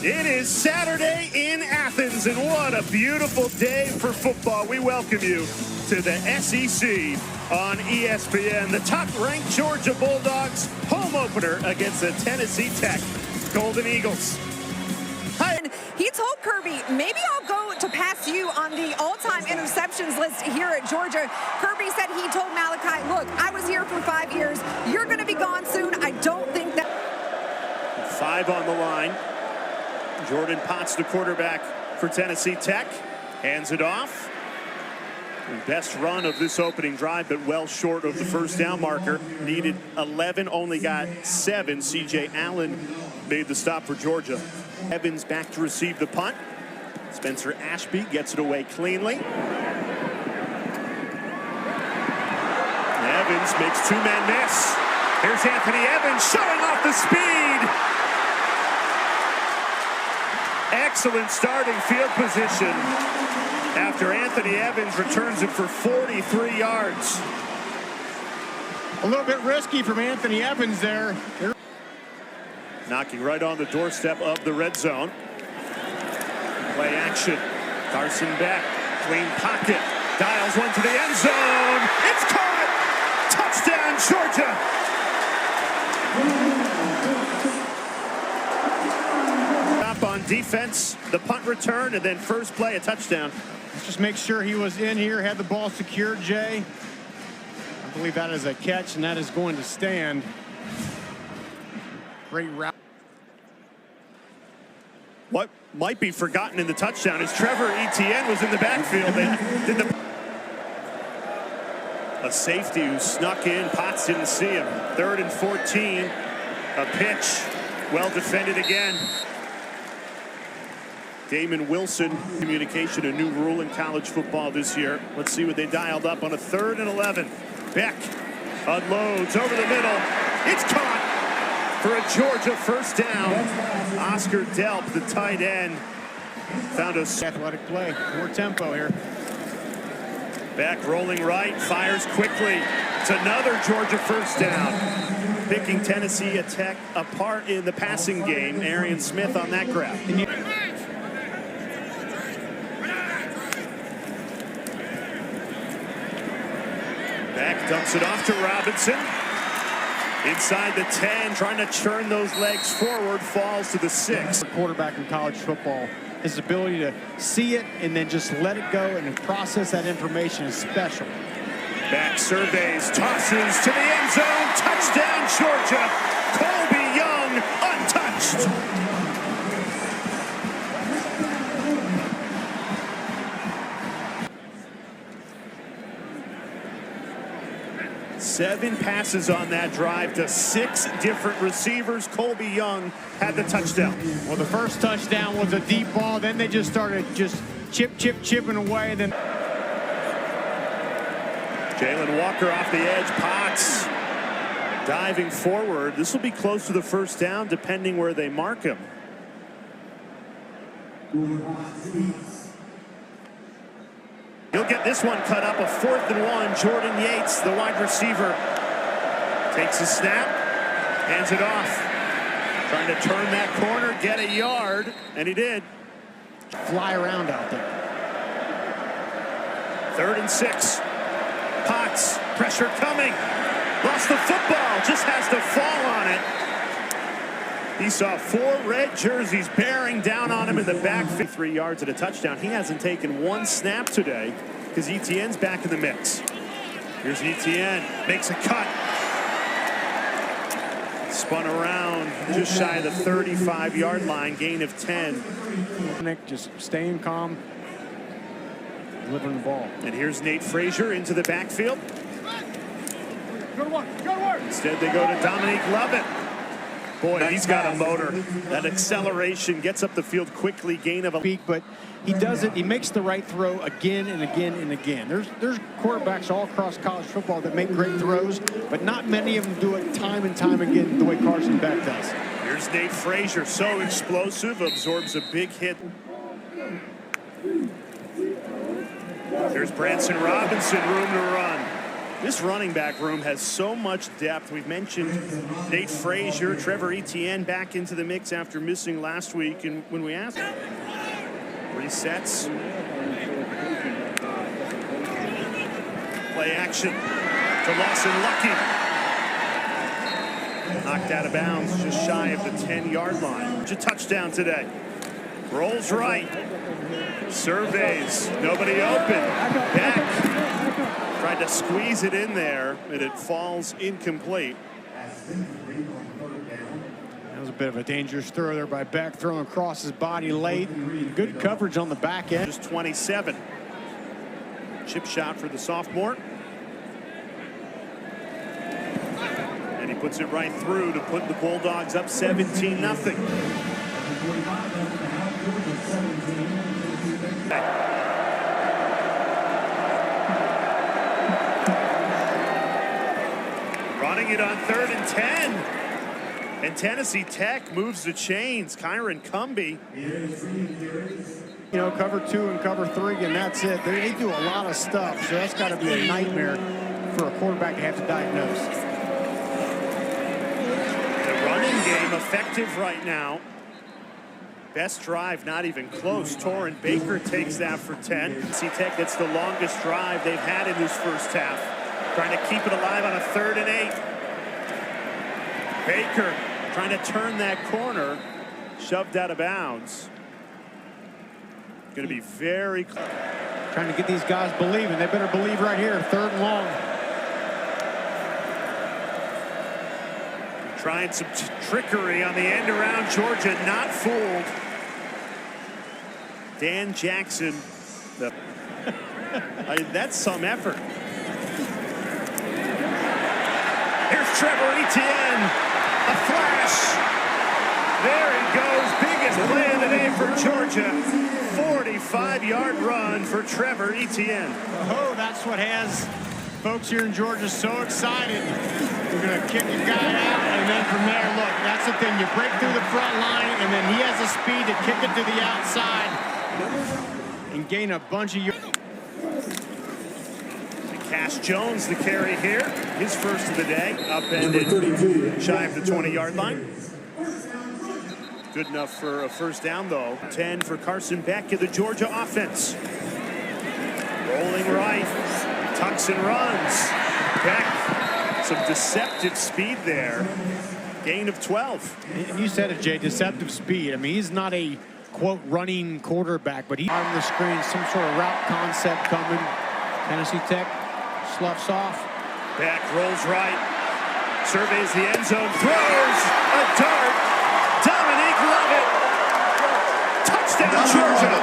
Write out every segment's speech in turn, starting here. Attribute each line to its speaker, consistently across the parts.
Speaker 1: It is Saturday in Athens, and what a beautiful day for football. We welcome you to the SEC on ESPN. The top-ranked Georgia Bulldogs home opener against the Tennessee Tech Golden Eagles.
Speaker 2: He told Kirby, maybe I'll go to pass you on the all-time interceptions list here at Georgia. Kirby said he told Malachi, look, I was here for 5 years. You're going to be gone soon. I don't think that...
Speaker 1: 5 on the line. Jordan Potts, the quarterback for Tennessee Tech, hands it off. Best run of this opening drive, but well short of the first down marker. Needed 11, only got 7. C.J. Allen made the stop for Georgia. Evans back to receive the punt. Spencer Ashby gets it away cleanly. Evans makes 2 men miss. Here's Anthony Evans showing off the speed. Excellent starting field position after Anthony Evans returns it for 43 yards.
Speaker 3: A little bit risky from Anthony Evans there.
Speaker 1: Knocking right on the doorstep of the red zone. Play action. Carson Beck, clean pocket. Dials one to the end zone. It's caught! Touchdown, Georgia! Up on defense, the punt return, and then first play, a touchdown.
Speaker 3: Let's just make sure he was in here, had the ball secured, Jay. I believe that is a catch, and that is going to stand. Great route.
Speaker 1: What might be forgotten in the touchdown is Trevor Etienne was in the backfield. A safety who snuck in. Potts didn't see him. 3rd and 14. A pitch. Well defended again. Damon Wilson. Communication, a new rule in college football this year. Let's see what they dialed up on a 3rd and 11. Beck unloads over the middle. It's caught for a Georgia first down. Oscar Delp, the tight end, found a
Speaker 3: athletic play. More tempo here.
Speaker 1: Beck rolling right, fires quickly. It's another Georgia first down. Picking Tennessee Tech apart in the passing game. Arian Smith on that grab. Beck dumps it off to Robinson. Inside the 10, trying to churn those legs forward, falls to the 6.
Speaker 3: Quarterback in college football, his ability to see it and then just let it go and process that information is special.
Speaker 1: Back surveys, tosses to the end zone, touchdown Georgia. Colby Young untouched. Seven passes on that drive to 6 different receivers. Colby Young had the touchdown.
Speaker 3: Well, the first touchdown was a deep ball. Then they just started chipping away. Then
Speaker 1: Jalen Walker off the edge. Potts diving forward. This will be close to the first down, depending where they mark him. He'll get this one cut up, a 4th and 1. Jordan Yates, the wide receiver, takes a snap, hands it off. Trying to turn that corner, get a yard, and he did.
Speaker 3: Fly around out there.
Speaker 1: 3rd and 6. Potts, pressure coming. Lost the football, just has to fall on it. He saw 4 red jerseys bearing down on him in the back. 3 yards and a touchdown. He hasn't taken 1 snap today because Etienne's back in the mix. Here's Etienne, makes a cut. Spun around just shy of the 35-yard line, gain of 10.
Speaker 3: Nick just staying calm, delivering the ball.
Speaker 1: And here's Nate Frazier into the backfield.
Speaker 3: Go to work, go to work.
Speaker 1: Instead they go to Dominique Lovett. Boy, he's got a motor. That acceleration gets up the field quickly, gain of a
Speaker 3: peak, but he does it. He makes the right throw again and again and again. There's quarterbacks all across college football that make great throws, but not many of them do it time and time again the way Carson Beck does.
Speaker 1: Here's Nate Frazier, so explosive, absorbs a big hit. There's Branson Robinson, room to run. This running back room has so much depth. We've mentioned Nate Frazier, Trevor Etienne back into the mix after missing last week. And when we asked, resets, play action to Lawson Lucky. Knocked out of bounds just shy of the 10-yard line. Just a touchdown today. Rolls right. Surveys. Nobody open. Back. Tried to squeeze it in there, and it falls incomplete.
Speaker 3: That was a bit of a dangerous throw there by Beck, throwing across his body late. And good coverage on the back end.
Speaker 1: Just 27. Chip shot for the sophomore. And he puts it right through to put the Bulldogs up 17-0. Running it on 3rd and 10. And Tennessee Tech moves the chains. Kyron Cumby.
Speaker 3: You know, cover 2 and cover 3, and that's it. They do a lot of stuff, so that's got to be a nightmare for a quarterback to have to diagnose.
Speaker 1: The running game effective right now. Best drive, not even close. Torrin Baker takes that for 10. Tennessee Tech, that's the longest drive they've had in this first half. Trying to keep it alive on a 3rd and 8. Baker trying to turn that corner, shoved out of bounds. Going to be very close.
Speaker 3: Trying to get these guys believing. They better believe right here, 3rd and long.
Speaker 1: Trying some trickery on the end around. Georgia not fooled. Dan Jackson. That's some effort. Here's Trevor Etienne. A flash. There he goes. Biggest play of the day for Georgia. 45-yard run for Trevor Etienne.
Speaker 3: Oh, that's what has folks here in Georgia so excited. We're going to kick a guy out, and then from there, look, that's the thing. You break through the front line, and then he has the speed to kick it to the outside and gain a bunch of yards.
Speaker 1: Cash Jones, the carry here. His first of the day. Upended shy of the 20-yard line. Good enough for a first down, though. 10 for Carson Beck of the Georgia offense. Rolling right. Tucks and runs. Beck, some deceptive speed there. Gain of 12.
Speaker 3: And you said it, Jay, deceptive speed. I mean, he's not a, quote, running quarterback, but he's on the screen, some sort of route concept coming. Tennessee Tech sloughs off.
Speaker 1: Beck rolls right. Surveys the end zone. Throws a dart. Dominique Lovett. Touchdown, Georgia.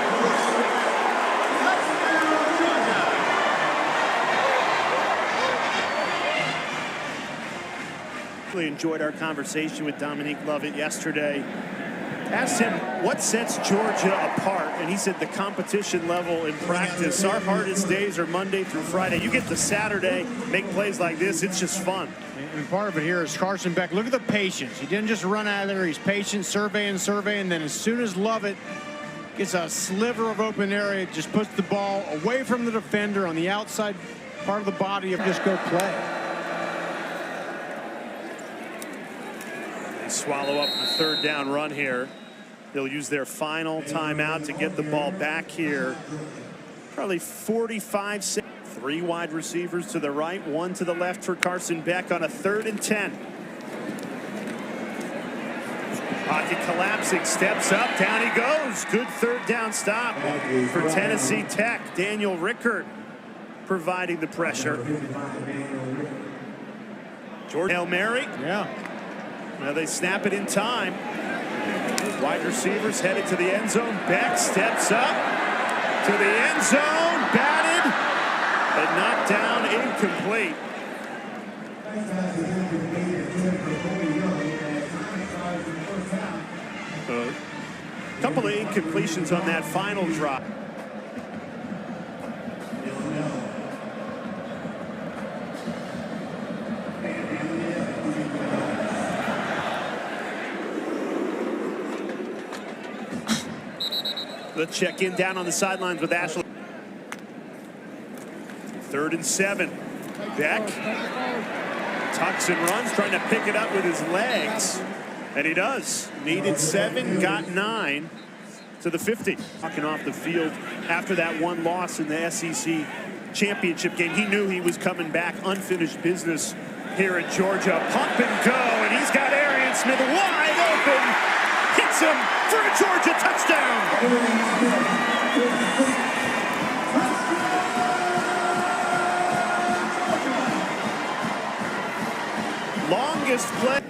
Speaker 1: Really enjoyed our conversation with Dominique Lovett yesterday. Asked him what sets Georgia apart, and he said the competition level in practice. Our hardest days are Monday through Friday. You get to Saturday, make plays like this, it's just fun.
Speaker 3: And part of it here is Carson Beck. Look at the patience. He didn't just run out of there. He's patient, surveying, and then as soon as Lovett gets a sliver of open area, just puts the ball away from the defender on the outside part of the body of just go play.
Speaker 1: They swallow up the 3rd down run here. They'll use their final timeout to get the ball back here. Probably 45 seconds. 3 wide receivers to the right, 1 to the left for Carson Beck on a 3rd and 10. Pocket collapsing, steps up, down he goes. Good 3rd down stop for Tennessee Tech. Daniel Rickert providing the pressure. Georgia Hail Mary.
Speaker 3: Yeah.
Speaker 1: Now they snap it in time. Wide receivers headed to the end zone. Beck steps up to the end zone. Batted and knocked down, incomplete. A couple of incompletions on that final drop. Let's check in down on the sidelines with Ashley. 3rd and 7. Beck tucks and runs, trying to pick it up with his legs. And he does. Needed 7, got 9 to the 50. Walking off the field after that one loss in the SEC championship game. He knew he was coming back. Unfinished business here at Georgia. Pump and go, and he's got Arian Smith wide open. Hits him for a Georgia touchdown. Longest play.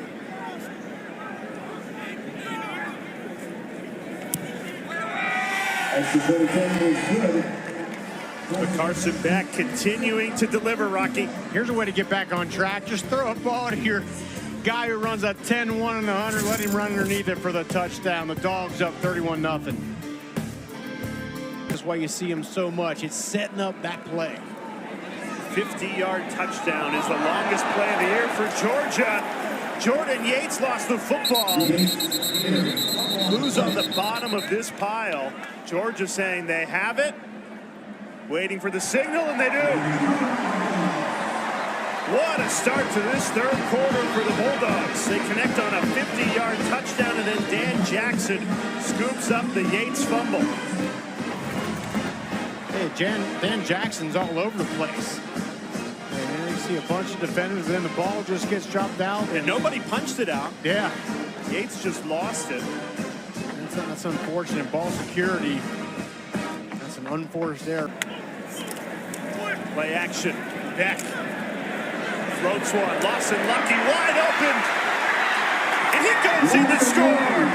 Speaker 1: But Carson Beck continuing to deliver, Rocky.
Speaker 3: Here's a way to get back on track. Just throw a ball to your guy who runs a 10-1 and 100. Let him run underneath it for the touchdown. The Dogs up 31-0. That's why you see him so much. It's setting up that play.
Speaker 1: 50-yard touchdown is the longest play of the year for Georgia. Jordan Yates lost the football. Who's on the bottom of this pile? Georgia saying they have it. Waiting for the signal, and they do. What a start to this third quarter for the Bulldogs. They connect on a 50-yard touchdown, and then Dan Jackson scoops up the Yates fumble.
Speaker 3: Hey, Dan Jackson's all over the place. And then you see a bunch of defenders, and then the ball just gets dropped out.
Speaker 1: And nobody punched it out.
Speaker 3: Yeah.
Speaker 1: Yates just lost it.
Speaker 3: That's unfortunate. Ball security. That's an unforced error.
Speaker 1: Play action. Beck. Floats one. Lawson Lucky wide open. And he goes in to score.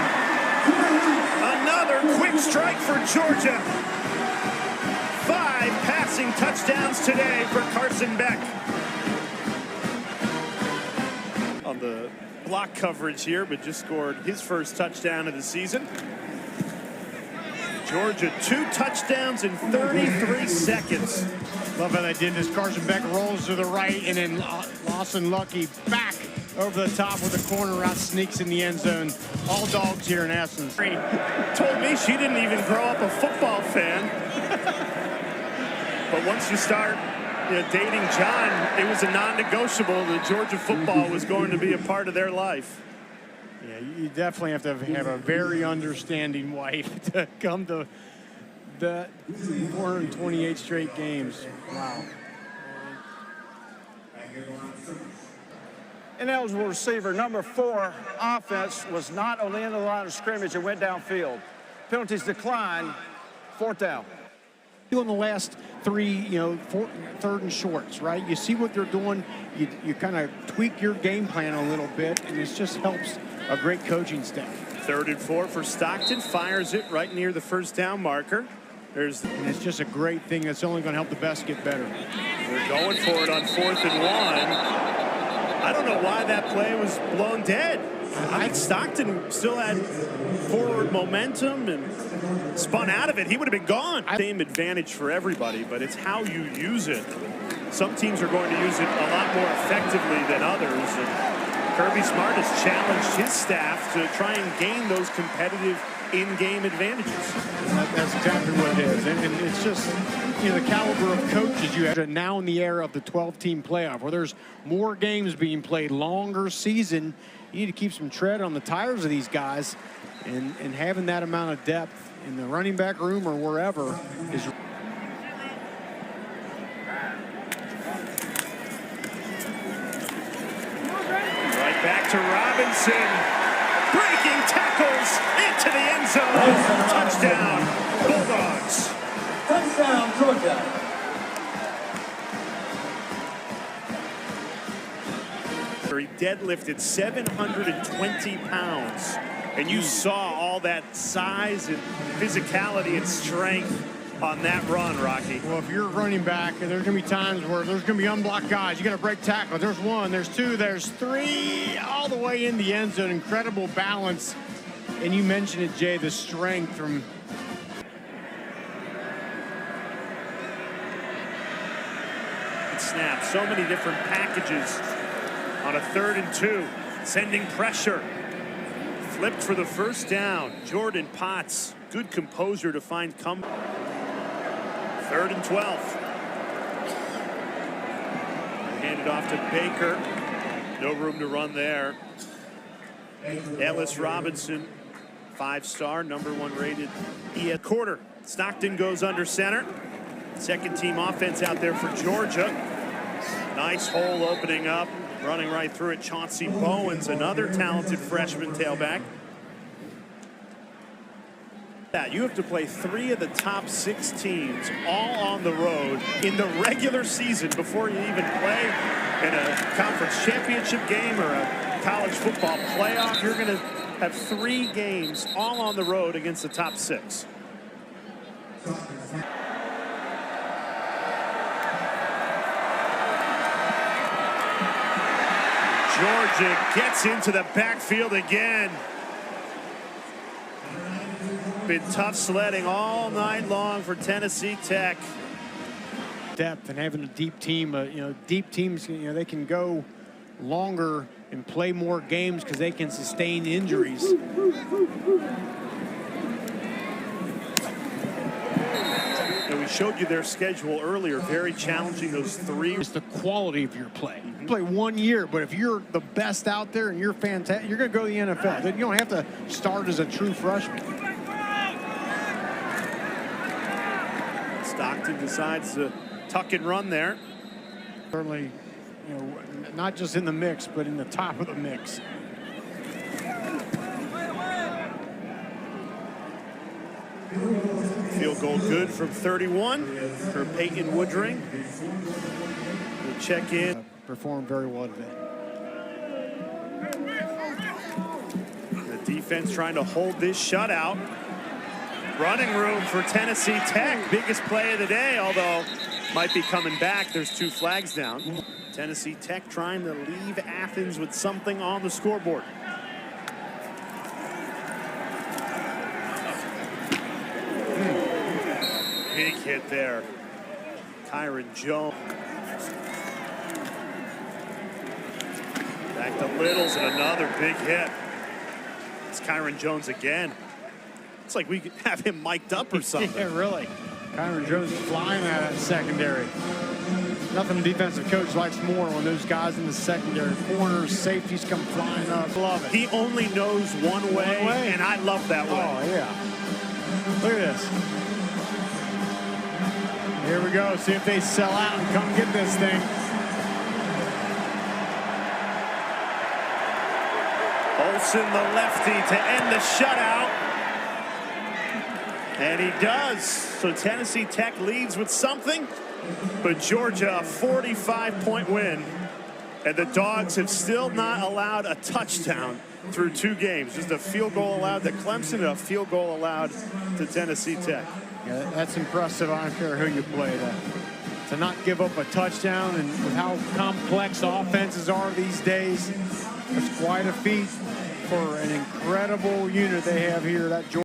Speaker 1: Another quick strike for Georgia. 5 passing touchdowns today for Carson Beck. On the block coverage here, but just scored his first touchdown of the season. Georgia 2 touchdowns in 33 seconds.
Speaker 3: Love how they did this. Carson Beck rolls to the right, and then Lawson Lucky back over the top with the corner route, sneaks in the end zone. All Dogs here in essence.
Speaker 1: Told me she didn't even grow up a football fan. But once you start dating John, it was a non-negotiable that Georgia football was going to be a part of their life.
Speaker 3: Yeah, you definitely have to have a very understanding wife to come to the 428 straight games. Wow.
Speaker 4: Ineligible receiver number 4 offense was not on the end of the line of scrimmage and went downfield. Penalties decline. 4th down.
Speaker 3: Doing the last 3, third and shorts, right? You see what they're doing. You kind of tweak your game plan a little bit, and it just helps a great coaching staff.
Speaker 1: 3rd and 4 for Stockton. Fires it right near the first down marker.
Speaker 3: And it's just a great thing that's only going to help the best get better.
Speaker 1: We're going for it on 4th and 1. I don't know why that play was blown dead. I think Stockton still had forward momentum and spun out of it. He would have been gone. Same advantage for everybody, but it's how you use it. Some teams are going to use it a lot more effectively than others. And Kirby Smart has challenged his staff to try and gain those competitive in-game advantages.
Speaker 3: That's exactly what it is. And it's just, the caliber of coaches you have now in the era of the 12-team playoff, where there's more games being played, longer season. You need to keep some tread on the tires of these guys, and having that amount of depth in the running back room or wherever is.
Speaker 1: Right back to Robinson. Breaking tackles into the end zone. Touchdown, Bulldogs.
Speaker 5: Touchdown, Georgia.
Speaker 1: He deadlifted 720 pounds. And you saw all that size and physicality and strength on that run, Rocky.
Speaker 3: Well, if you're a running back, there's going to be times where there's going to be unblocked guys. You got to break tackles. There's 1, there's 2, there's 3, all the way in the end zone. Incredible balance. And you mentioned it, Jay, the strength from.
Speaker 1: Snap, so many different packages on a 3rd and 2, sending pressure. Flipped for the first down. Jordan Potts, good composure to find come. 3rd and 12. Handed off to Baker. No room to run there. Ellis Robinson, 5-star, #1 rated. Quarter. Stockton goes under center. Second team offense out there for Georgia. Nice hole opening up. Running right through it. Chauncey Bowens, another talented freshman tailback. You have to play 3 of the top 6 teams all on the road in the regular season before you even play in a conference championship game or a college football playoff. You're going to have 3 games all on the road against the top 6. Georgia gets into the backfield again. Been tough sledding all night long for Tennessee Tech.
Speaker 3: Depth and having a deep team, deep teams, they can go longer and play more games because they can sustain injuries.
Speaker 1: And we showed you their schedule earlier, very challenging, those 3.
Speaker 3: It's the quality of your play. You play 1 year, but if you're the best out there and you're fantastic, you're going to go to the NFL. Then you don't have to start as a true freshman.
Speaker 1: Stockton decides to tuck and run there.
Speaker 3: Certainly, not just in the mix, but in the top of the mix.
Speaker 1: Field goal good from 31 for Peyton Woodring. We'll check in.
Speaker 3: Performed very well today.
Speaker 1: The defense trying to hold this shutout. Running room for Tennessee Tech. Biggest play of the day, although might be coming back. There's 2 flags down. Tennessee Tech trying to leave Athens with something on the scoreboard. Big hit there. Kyron Jones. Back to Littles and another big hit. It's Kyron Jones again. It's like we could have him mic'd up or something.
Speaker 3: Yeah, really. Kyron Jones flying out of that secondary. Nothing a defensive coach likes more when those guys in the secondary, corners, safeties come flying up. Love it.
Speaker 1: He only knows one way, and I love that way.
Speaker 3: Oh, yeah. Look at this. Here we go. See if they sell out and come get this thing.
Speaker 1: Olsen, the lefty, to end the shutout. And he does. So Tennessee Tech leads with something, but Georgia a 45-point win. And the Dogs have still not allowed a touchdown through 2 games. Just a field goal allowed to Clemson and a field goal allowed to Tennessee Tech.
Speaker 3: Yeah, that's impressive. I don't care who you play. To not give up a touchdown, and with how complex offenses are these days, it's quite a feat for an incredible unit they have here. That Georgia